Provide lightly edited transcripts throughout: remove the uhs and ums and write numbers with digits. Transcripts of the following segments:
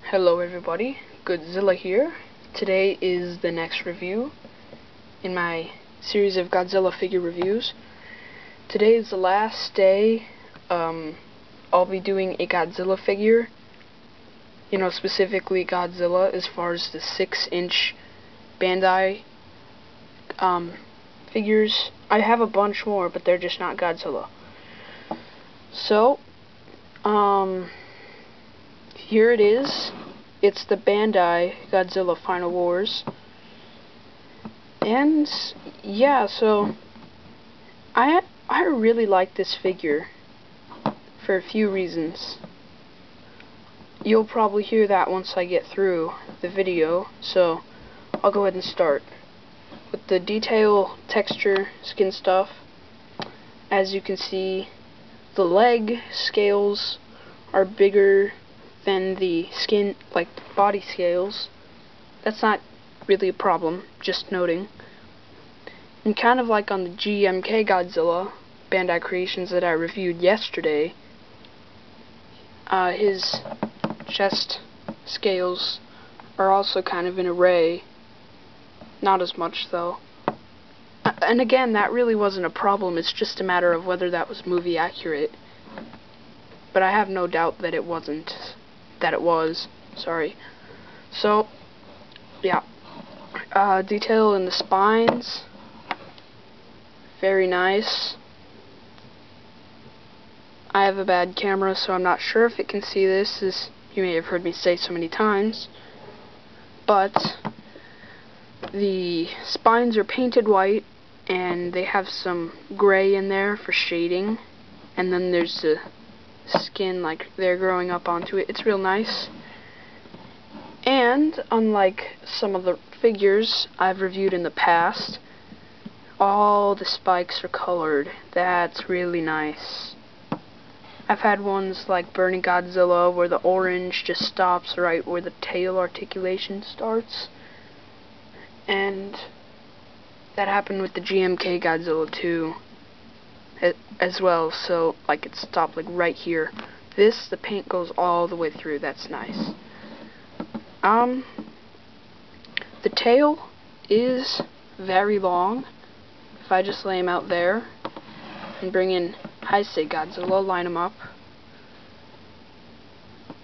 Hello everybody, Godzilla here. Today is the next review in my series of Godzilla figure reviews. Today is the last day. I'll be doing a Godzilla figure. Specifically Godzilla as far as the 6-inch Bandai figures. I have a bunch more, but they're just not Godzilla. So, here it is. It's the Bandai Godzilla Final Wars. And yeah, so I really like this figure for a few reasons. You'll probably hear that once I get through the video, so I'll go ahead and start. With the detail, texture, skin stuff, as you can see, the leg scales are bigger than the skin, like body scales. That's not really a problem, just noting. And kind of like on the GMK Godzilla Bandai Creations that I reviewed yesterday, his chest scales are also kind of an array. Not as much though. And again, that really wasn't a problem, it's just a matter of whether that was movie accurate. But I have no doubt that it wasn't. That it was. Sorry. So, yeah. Detail in the spines. Very nice. I have a bad camera, so I'm not sure if it can see this, as you may have heard me say so many times. But the spines are painted white, and they have some gray in there for shading. And then there's the skin, like they're growing up onto it. It's real nice. And unlike some of the figures I've reviewed in the past, all the spikes are colored. That's really nice. I've had ones like Burning Godzilla where the orange just stops right where the tail articulation starts, and that happened with the GMK Godzilla too as well, so like it stopped like right here. This, the paint goes all the way through. That's nice. The tail is very long. If I just lay him out there and bring in Heisei Godzilla, line him up.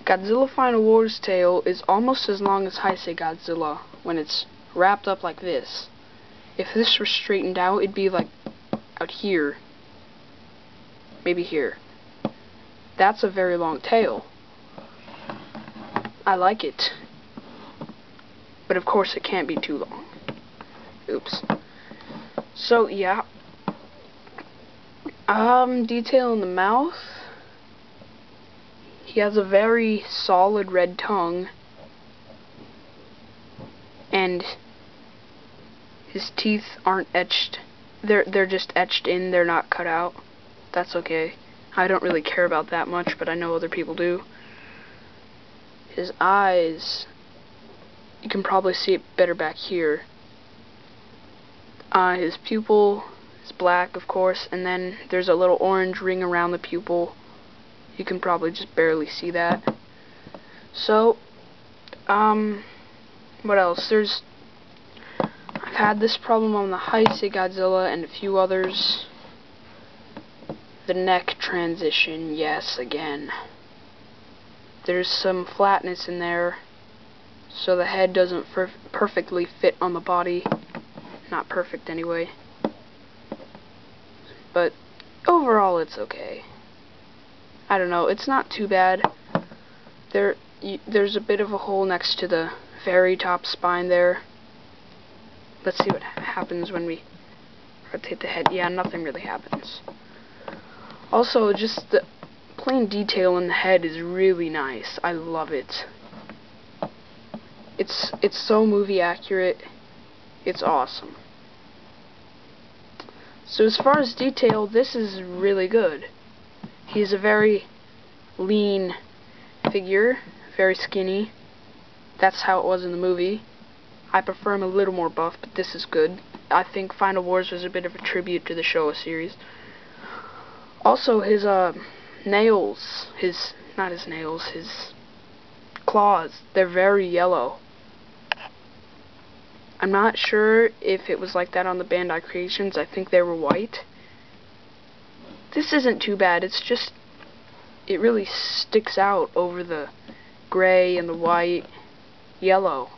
Godzilla Final Wars tail is almost as long as Heisei Godzilla when it's wrapped up like this. If this were straightened out, it'd be like out here. Maybe here. That's a very long tail. I like it. But of course it can't be too long. Oops. So yeah. Detail in the mouth. He has a very solid red tongue. And his teeth aren't etched. They're just etched in, they're not cut out. That's okay. I don't really care about that much, but I know other people do. His eyes, you can probably see it better back here. His pupil is black, of course, and then there's a little orange ring around the pupil. You can probably just barely see that. So, what else? I've had this problem on the Heisei Godzilla and a few others. The neck transition, yes, again. There's some flatness in there, so the head doesn't perfectly fit on the body. Not perfect anyway. But overall it's okay. I don't know, it's not too bad. There's a bit of a hole next to the very top spine there. Let's see what happens when we rotate the head. Yeah, nothing really happens. Also, just the plain detail in the head is really nice. I love it. It's so movie accurate. It's awesome. So as far as detail, this is really good. He's a very lean figure, very skinny. That's how it was in the movie. I prefer him a little more buff, but this is good. I think Final Wars was a bit of a tribute to the Showa series. Also, his nails, his claws, they're very yellow. I'm not sure if it was like that on the Bandai Creations. I think they were white. This isn't too bad. It's just, it really sticks out over the gray and the white, yellow,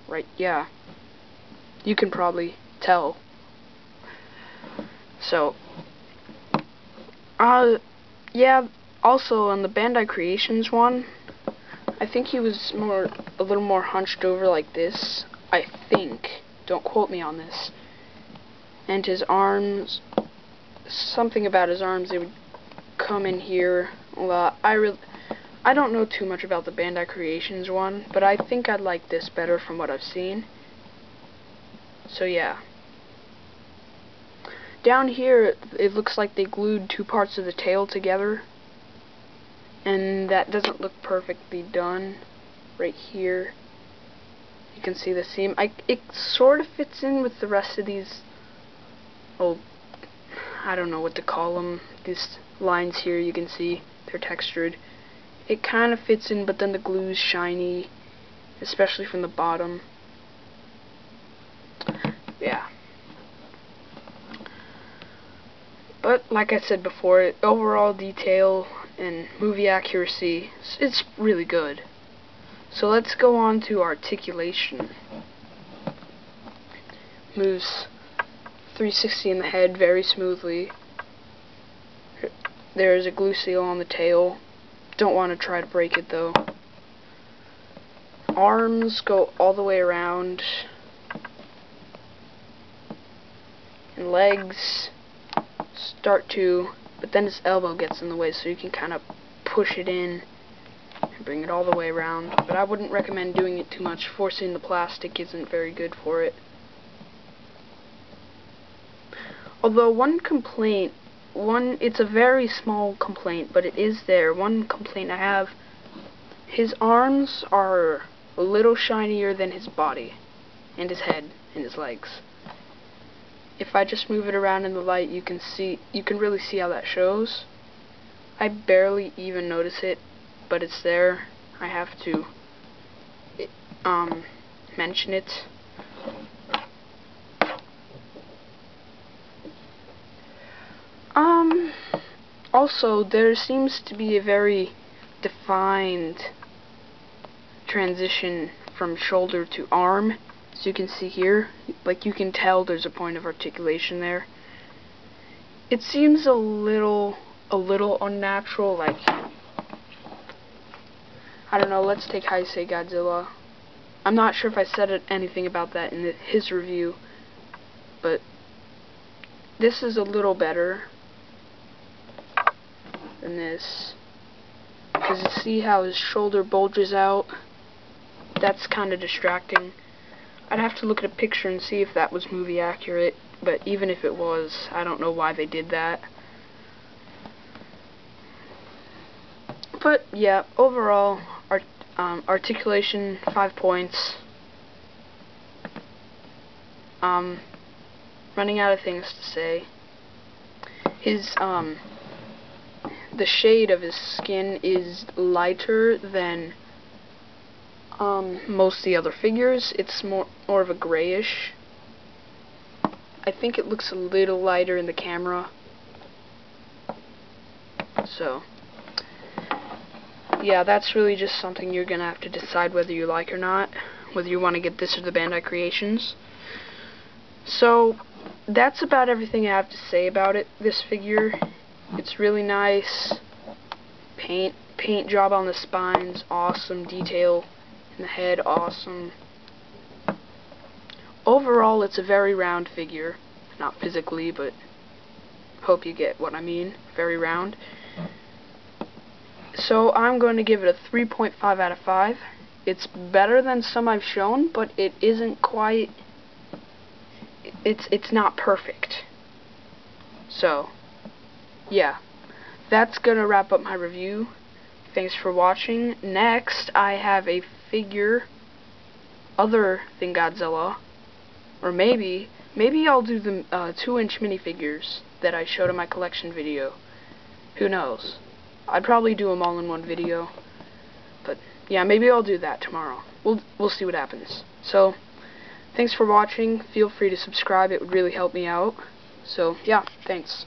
right? Yeah, you can probably tell. So, yeah. Also on the Bandai Creations one, I think he was a little more hunched over like this. I think. Don't quote me on this. And his arms, something about his arms, they would come in here. Well, I don't know too much about the Bandai Creations one, but I think I'd like this better from what I've seen. So yeah. Down here, it looks like they glued two parts of the tail together, and that doesn't look perfectly done. Right here, you can see the seam. It sort of fits in with the rest of these, oh, I don't know what to call them. These lines here, you can see they're textured. It kind of fits in, but then the glue's shiny, especially from the bottom. Yeah. But like I said before, overall detail and movie accuracy, it's really good. So let's go on to articulation. Moves 360 in the head very smoothly. There's a glue seal on the tail. Don't want to try to break it though. Arms go all the way around. And legs start to, but then his elbow gets in the way, so you can kind of push it in and bring it all the way around. But I wouldn't recommend doing it too much. Forcing the plastic isn't very good for it. Although one complaint, it's a very small complaint, but it is there. One complaint I have, his arms are a little shinier than his body, and his head, and his legs. If I just move it around in the light, you can really see how that shows. I barely even notice it, but it's there. I have to mention it. Also, there seems to be a very defined transition from shoulder to arm. As you can see here, like you can tell there's a point of articulation there. It seems a little unnatural, like, I don't know, let's take Heisei Godzilla. I'm not sure if I said anything about that in his review, but this is a little better than this. Because you see how his shoulder bulges out? That's kind of distracting. I'd have to look at a picture and see if that was movie accurate, but even if it was, I don't know why they did that. But yeah, overall, articulation, 5 points. Running out of things to say. His, the shade of his skin is lighter than most of the other figures. It's more of a grayish. I think it looks a little lighter in the camera. So, yeah, that's really just something you're gonna have to decide whether you like or not, whether you want to get this or the Bandai Creations. So, that's about everything I have to say about it. This figure, it's really nice. Paint job on the spines, awesome. Detail in the head, awesome. Overall, it's a very round figure. Not physically, but hope you get what I mean. Very round. So I'm going to give it a 3.5 out of 5. It's better than some I've shown, but it isn't quite, it's not perfect. So, yeah. That's gonna wrap up my review. Thanks for watching. Next, I have a figure other than Godzilla, or maybe I'll do the 2-inch minifigures that I showed in my collection video. Who knows? I'd probably do them all in one video, but yeah, maybe I'll do that tomorrow. We'll see what happens. So, thanks for watching. Feel free to subscribe. It would really help me out. So, yeah, thanks.